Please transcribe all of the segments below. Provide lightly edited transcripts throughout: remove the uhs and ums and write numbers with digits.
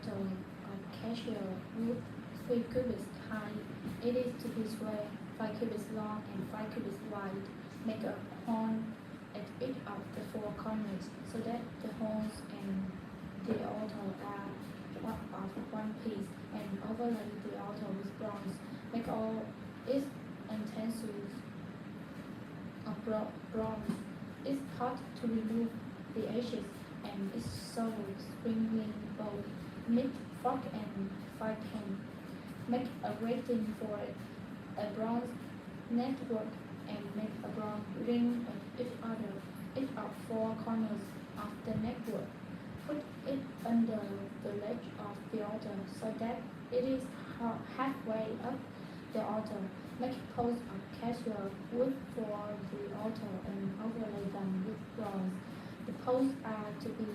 altar of cassia wood 3 cubits high. It is to be square, 5 cubits long and 5 cubits wide. Make a horn at each of the 4 corners, so that the horns and the altar are one piece, and overlay the altar with bronze. Make all its utensils of bronze. Its pot to remove the ashes, and its shovel, sprinkling bowl, meat, fork, and fire pan. Make a grating for it, a bronze network, and make a bronze ring at each of 4 corners of the network. Put it under the ledge of the altar, so that it is halfway up the altar. Make posts of cassia wood for the altar and overlay them with bronze. The posts are to be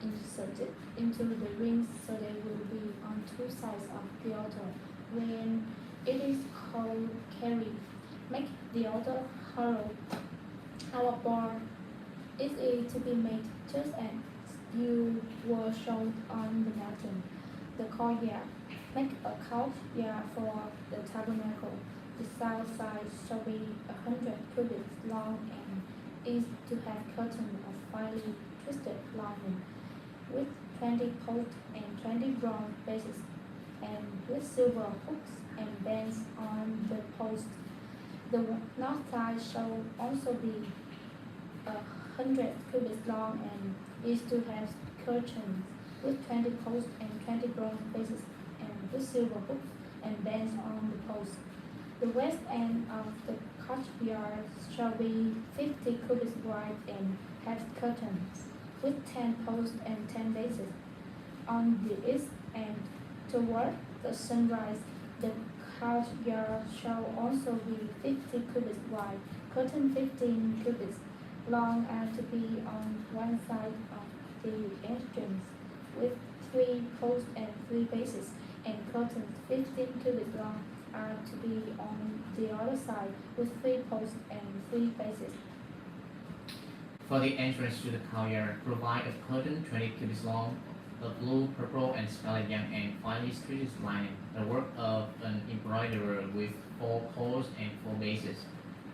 inserted into the rings, so they will be on 2 sides of the altar. When it is carried, make the altar hollow. Our bar is to be made just as you were shown on the mountain. The courtyard. Make a courtyard for the tabernacle. The south side shall be 100 cubits long, and is to have curtains of finely twisted linen, with 20 posts and 20 bronze bases, and with silver hooks and bands on the posts. The north side shall also be 100 cubits long, and is to have curtains with 20 posts and 20 bronze bases, and with silver hooks and bands on the posts. The west end of the courtyard shall be 50 cubits wide, and have curtains with 10 posts and 10 bases. On the east end, toward the sunrise, the courtyard shall also be 50 cubits wide, curtain 15 cubits long, and to be on one side of the entrance, with 3 posts and 3 bases, and curtains 15 cubits long are to be on the other side, with 3 posts and 3 bases. For the entrance to the courtyard, provide a curtain 20 cubits long, of blue, purple, and scarlet yarn, and finely stitched lining, the work of an embroiderer with 4 posts and 4 bases.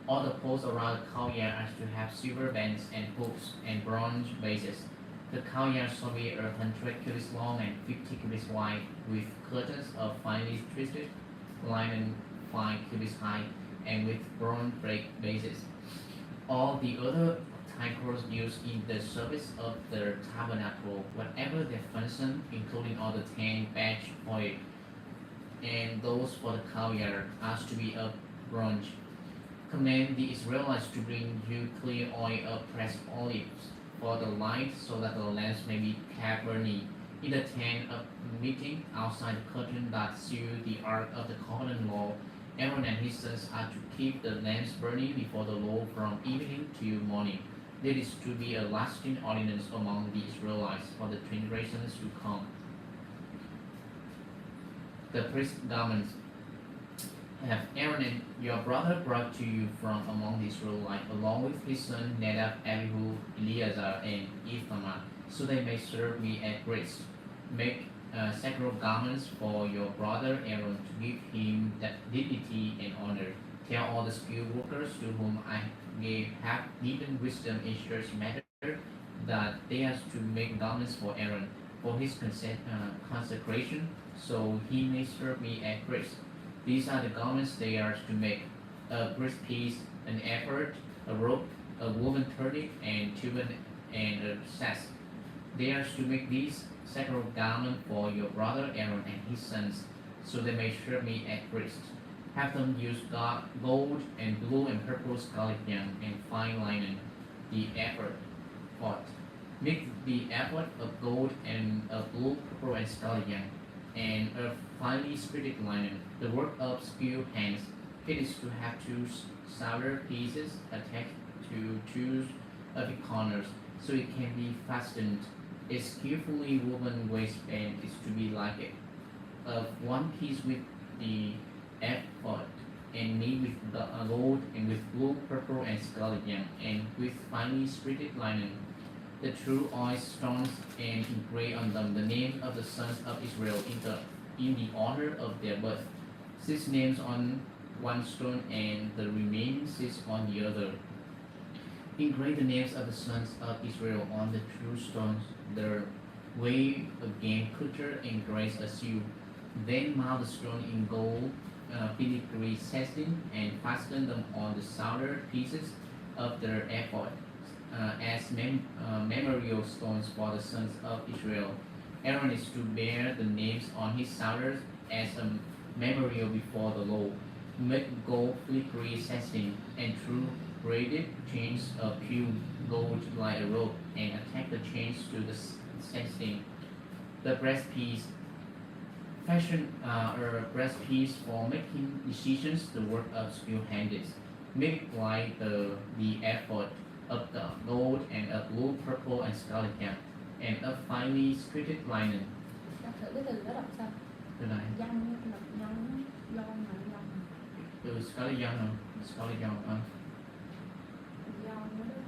All the posts around the courtyard are to have silver bands and hooks and bronze bases. The courtyard shall be 100 cubits long and 50 cubits wide, with curtains of finely twisted linen 5 cubits high, and with bronze bases. All the other articles used in the service of the tabernacle, whatever their function, including all the 10 batch oil, and those for the courtyard, are to be of bronze. Command the Israelites to bring you clear oil of pressed olives for the light, so that the lamps may be kept burning in the tent of meeting outside the curtain that seal the ark of the covenant law. Aaron and his sons are to keep the lamps burning before the Lord from evening till morning. This is to be a lasting ordinance among the Israelites for the generations to come. The priest's garments. Have Aaron and your brother brought to you from among the Israelites, along with his son Nadab, Abihu, Eleazar, and Ithamar, so they may serve me at grace. Make sacred garments for your brother Aaron, to give him that dignity and honor. Tell all the skilled workers to whom I have given wisdom in such matter, that they are to make garments for Aaron for his consecration, so he may serve me at grace. These are the garments they are to make: a breastpiece, an ephod, a robe, a woven tunic, and turban, and a sash. They are to make these sacred garments for your brother Aaron and his sons, so they may serve me at grace. Have them use gold and blue and purple scarlet yarn and fine linen. The ephod. Make the ephod of gold and of blue, purple, and scarlet yarn, and of finely spirited linen, the work of skilled hands. It is to have 2 shoulder pieces attached to 2 of the corners, so it can be fastened. A skillfully woven waistband is to be like it, of 1 piece with the ephod, and made with gold and with blue, purple, and scarlet yarn, and with finely spirited linen. the true oil stones and engrave on them the names of the sons of Israel in the order of their birth, 6 names on one stone and the remaining 6 on the other. Engrave the names of the sons of Israel on the true stones, the way again cutter and grace a seal. Then mount the stone in gold filigree setting and fasten them on the southern pieces of their ephod as memorial stones for the sons of Israel. Aaron is to bear the names on his shoulders as a memorial before the Lord. Make gold filigree setting and true braided chains of pure gold like a rope and attach the chains to the setting. The breastpiece fashion a breastpiece for making decisions, the work of skilled hands. Make it like the ephod of the gold and of blue, purple, and scarlet yarn, and of finely treated linen. Đọc thử cái từ đó đọc sao? Từ này, Dông, đọc dông, dông mà dông. từ scarlet yarn không? Scarlet yarn không? Dông nữa đó.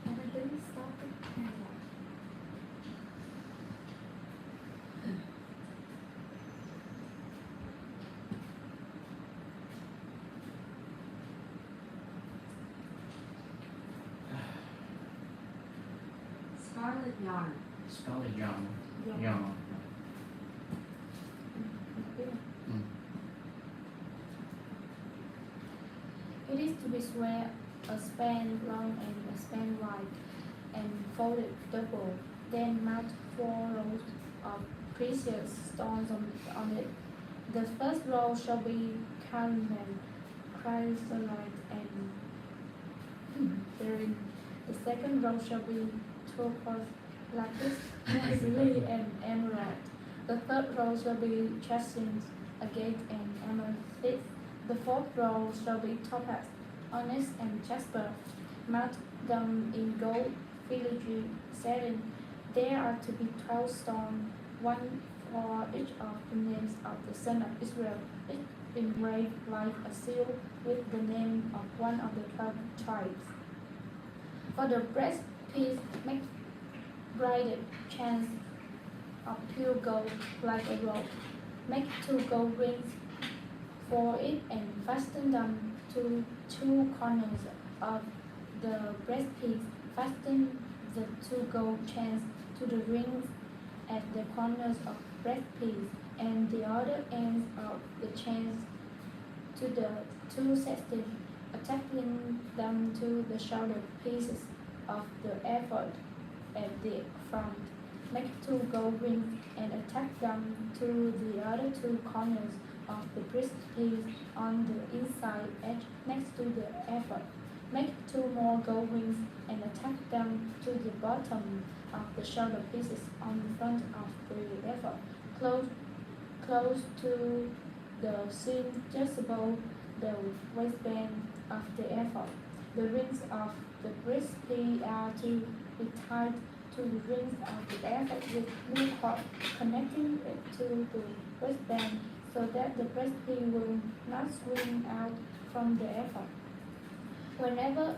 Anh tính stop it. Scarlet yarn. Scarlet yarn. Dông. Yarn. Mm. It is to be square, a span long and a span wide, and folded double. Then mount 4 rows of precious stones on it. The first row shall be carmine, chrysolite, and therein. The second row shall be turquoise, lapis lazuli, and emerald. The third row shall be jacinth, agate, and amethyst. The fourth row shall be topaz, onyx, and jasper. Mount them in gold filigree setting. There are to be 12 stones, one for each of the names of the son of Israel, each engraved like a seal with the name of one of the 12 tribes. For the breastpiece, make braided chains of pure gold like a rope. Make 2 gold rings for it and fasten them to 2 corners of the breastpiece. Fasten the 2 gold chains to the rings at the corners of breastpiece, and the other ends of the chains to the 2 sextants, attaching them to the shoulder pieces of the ephod at the front. Make 2 gold rings and attach them to the other 2 corners of the breastpiece on the inside edge next to the ephod. Make 2 more gold rings and attach them to the bottom of the shoulder pieces on the front of the ephod, close to the seam just above the waistband of the ephod. The rings of the breastpiece are to be tied to the rings of the ephod with blue cord connecting it to the waistband so that the breastpiece will not swing out from the ephod. Whenever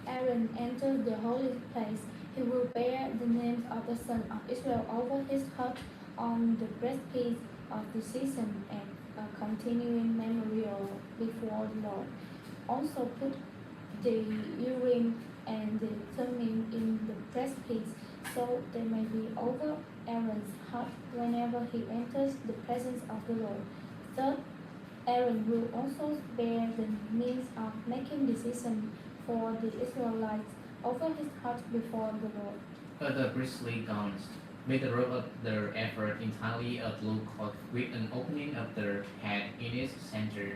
Aaron enters the holy place, he will bear the names of the sons of Israel over his heart on the breastpiece of the season and a continuing memorial before the Lord. Also put the earring and the thummim in the breastpiece, so they may be over Aaron's heart whenever he enters the presence of the Lord. Third, Aaron will also bear the means of making decision for the Israelites over his heart before the Lord. Other priestly garments. Make the robe of their ephod entirely of blue cloth with an opening of their head in its center.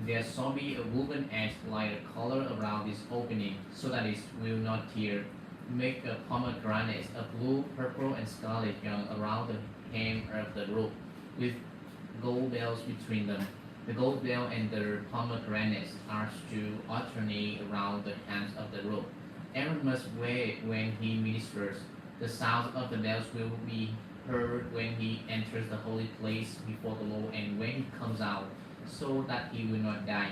There shall be a woven edge like a collar around this opening, so that it will not tear. Make a pomegranate of blue, purple, and scarlet yarn around the hem of the robe, with gold bells between them. The gold bell and the pomegranates are to alternate around the hands of the robe. Aaron must wear it when he ministers. The sound of the bells will be heard when he enters the holy place before the Lord and when he comes out, so that he will not die.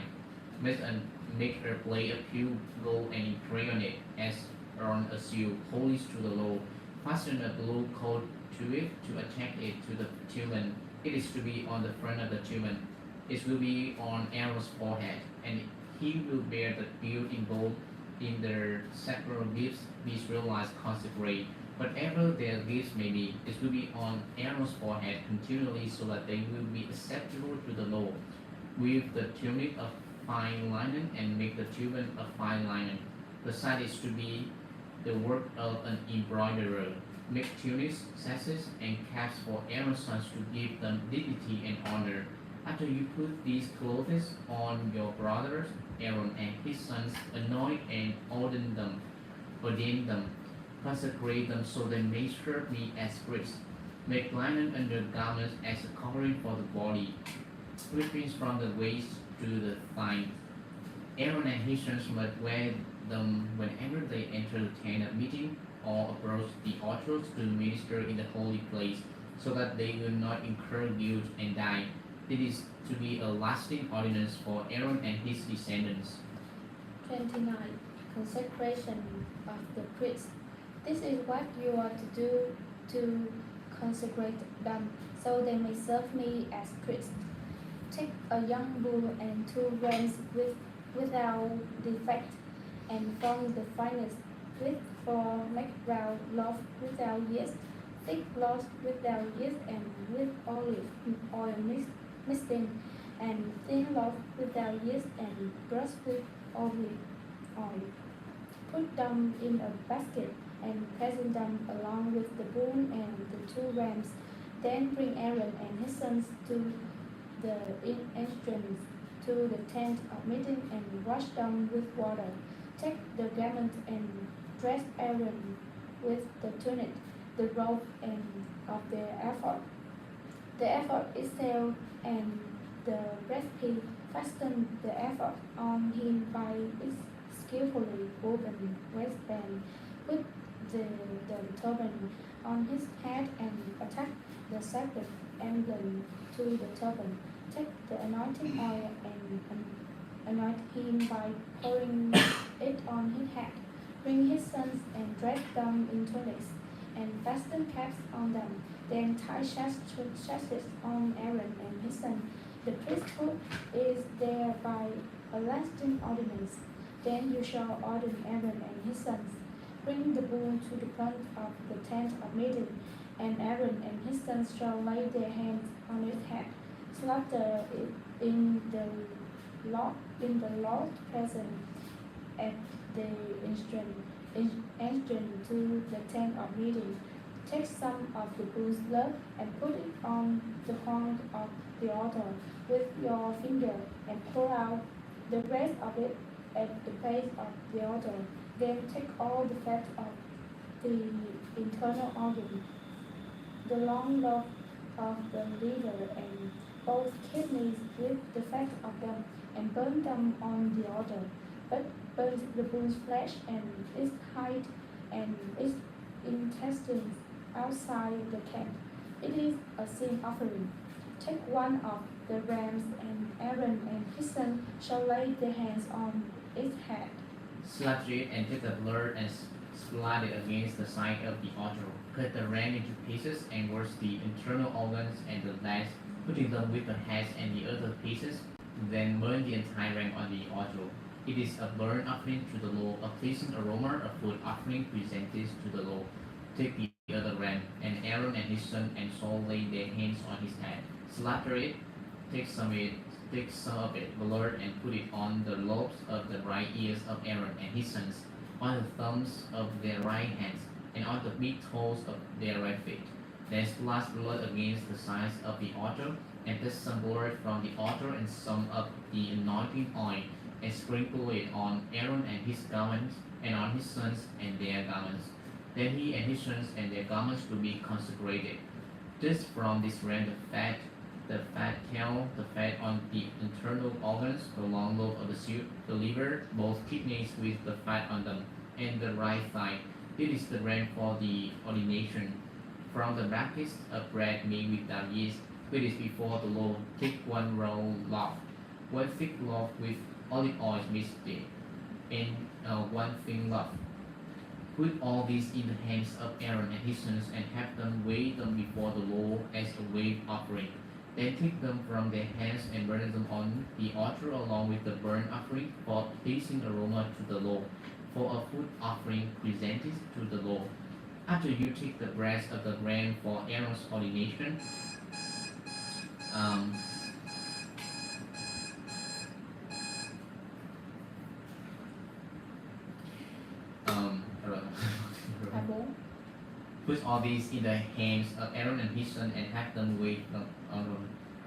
Make an make her play a pure gold and imprint on it as on a seal, holy to the Lord. Fasten a blue coat to it to attach it to the turban. It is to be on the front of the turban. It will be on Aaron's forehead, and he will bear the beard in gold in their sacral gifts the Israelites consecrate. Whatever their gifts may be, it will be on Aaron's forehead continually so that they will be acceptable to the Lord. With the tunic of fine linen and make the turban of fine linen. The side is to be the work of an embroiderer. Make tunics, sashes, and caps for Aaron's sons to give them dignity and honor. After you put these clothes on your brothers, Aaron and his sons, anoint and ordain them, consecrate them so they may serve me as priests. Make linen undergarments as a covering for the body, reaching from the waist to the thigh. Aaron and his sons must wear them whenever they enter the tent of meeting or approach the altar to minister in the holy place, so that they will not incur guilt and die. It is to be a lasting ordinance for Aaron and his descendants. 29. Consecration of the priests. This is what you are to do to consecrate them, so they may serve me as priests. Take a young bull and 2 rams without defect, and from the finest, with 4 make-brown loaves without yeast, thick loaves without yeast, and with olive oil mixed in, and thin loaf without yeast, and brush with olive oil. Put them in a basket, and present them along with the bull and the 2 rams. Then bring Aaron and his sons to the entrance to the tent of meeting and wash them with water. Take the garment and dress Aaron with the tunic, the robe, and of the ephod. The ephod itself and the breastplate. Fasten the ephod on him by its skillfully woven waistband. Put the turban on his head and attach the sacred emblem to the turban. Take the anointing oil and anoint him by pouring it on his head. Bring his sons and dress them in tunics, and fasten caps on them. Then tie sashes on Aaron and his son. The priesthood is there by a lasting ordinance. Then you shall ordain Aaron and his sons. Bring the bull to the front of the tent of meeting, and Aaron and his sons shall lay their hands on its head, slaughter it in the Lord's presence at the entrance to the tent of meeting. Take some of the bull's blood and put it on the horn of the altar with your finger, and pour out the rest of it at the base of the altar. Then take all the fat of the internal organ, the long lobe of the liver, and both kidneys with the fat of them, and burn them on the altar. But burn the bull's flesh and its hide and its intestines outside the camp. It is a sin offering. Take one of the rams, and Aaron and his son shall lay their hands on its head. Slaughter it and take the blood and slide it against the side of the altar. Cut the ram into pieces and wash the internal organs and the legs, putting them with the heads and the other pieces. Then burn the entire ram on the altar. It is a burnt offering to the Lord, a pleasing aroma, a food offering presented to the Lord. Take the other ram, and Aaron and his son and shall lay their hands on his head. Slaughter it, take some of it, blood, and put it on the lobes of the right ears of Aaron and his sons, on the thumbs of their right hands, and on the big toes of their right feet. Then splash blood against the sides of the altar, and take some blood from the altar and some of the anointing oil, and sprinkle it on Aaron and his garments, and on his sons and their garments. Then he and his sons and their garments will be consecrated. Just from this ram the fat tail, the fat on the internal organs, the long lobe of the suit, the liver, both kidneys with the fat on them, and the right thigh. It is the ram for the ordination. From the brackets of bread made without yeast, it is before the Lord. Take 1 roll loaf, 1 thick loaf with olive oil mixed in one thin loaf. Put all these in the hands of Aaron and his sons and have them weigh them before the Lord as a wave offering. Then take them from their hands and burn them on the altar along with the burnt offering for pleasing aroma to the Lord, for a food offering presented to the Lord. After you take the breast of the ram for Aaron's ordination, um, um, put all these in the hands of Aaron and his son and have them weigh them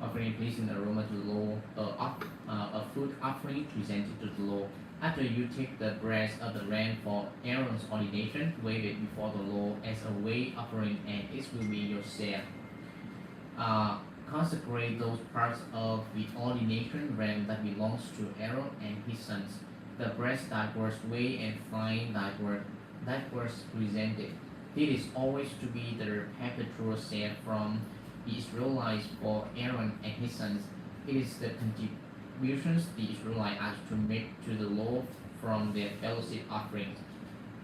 offering pleasing aroma to the Lord, a food offering presented to the Lord. After you take the breast of the ram for Aaron's ordination, wave it before the Lord as a wave offering, and it will be your share. Consecrate those parts of the ordination ram that belongs to Aaron and his sons, the breast that was weighed and thigh that was presented. This is always to be the perpetual share from the Israelites for Aaron and his sons. It is the contributions the Israelites are to make to the Lord from their fellowship offerings.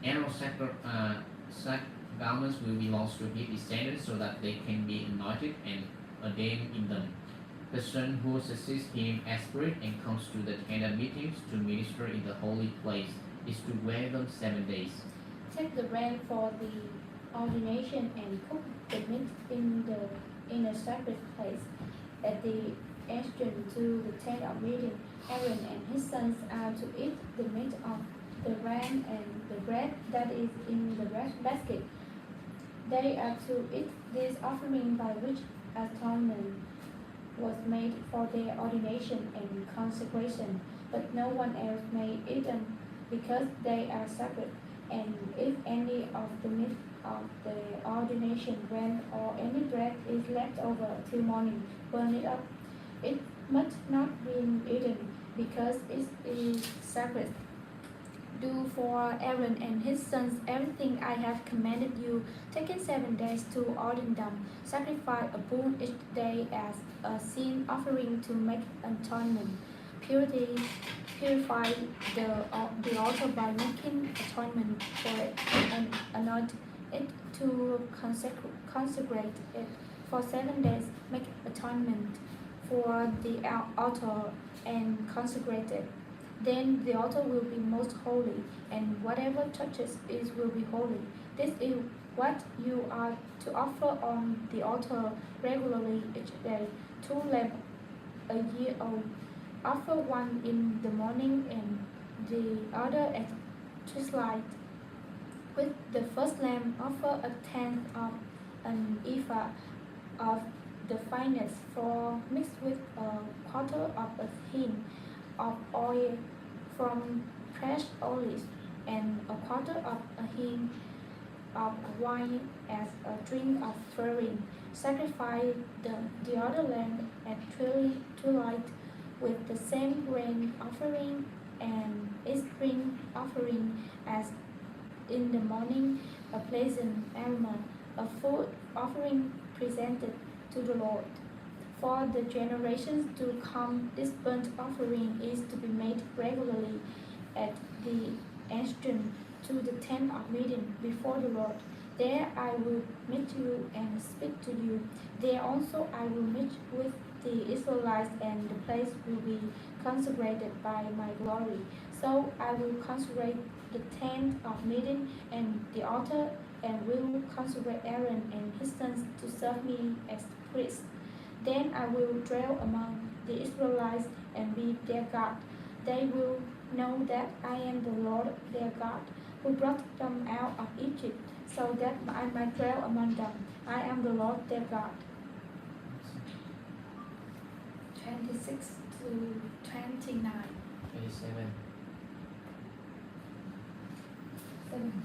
Aaron's sack garments will belong to his descendants so that they can be anointed and ordained in them. The son who succeeds him as priest and comes to the tent of meetings to minister in the holy place is to wear them 7 days. Take the ram for the ordination and cook the meat in a sacred place. At the entrance to the tent of meeting, Aaron and his sons are to eat the meat of the ram and the bread that is in the basket. They are to eat this offering by which atonement was made for their ordination and consecration, but no one else may eat them because they are sacred. And if any of the meat of the ordination ram or any bread is left over till morning, burn it up. It must not be eaten because it is sacred. Do for Aaron and his sons everything I have commanded you, taking 7 days to ordain them. Sacrifice a bull each day as a sin offering to make atonement. Purify the altar by making atonement for it and anoint it to consecrate it. For 7 days, make atonement for the altar and consecrate it. Then the altar will be most holy, and whatever touches it will be holy. This is what you are to offer on the altar regularly each day: 2 lambs a year old. Offer one in the morning and the other at twilight. With the first lamb, offer a tenth of an ephah of the finest flour mixed with a quarter of a hin of oil from fresh olives and a quarter of a hin of wine as a drink offering. Sacrifice the other lamb at twilight with the same grain offering and its drink offering as in the morning, a pleasant aroma, a food offering presented to the Lord. For the generations to come, this burnt offering is to be made regularly at the entrance to the tent of meeting before the Lord. There I will meet you and speak to you. There also I will meet with the Israelites, and the place will be consecrated by my glory. So I will consecrate the tent of meeting and the altar, and will consecrate Aaron and his sons to serve me as priests. Then I will dwell among the Israelites and be their God. They will know that I am the Lord their God, who brought them out of Egypt, so that I might dwell among them. I am the Lord their God. 26 to 29. 27. 7.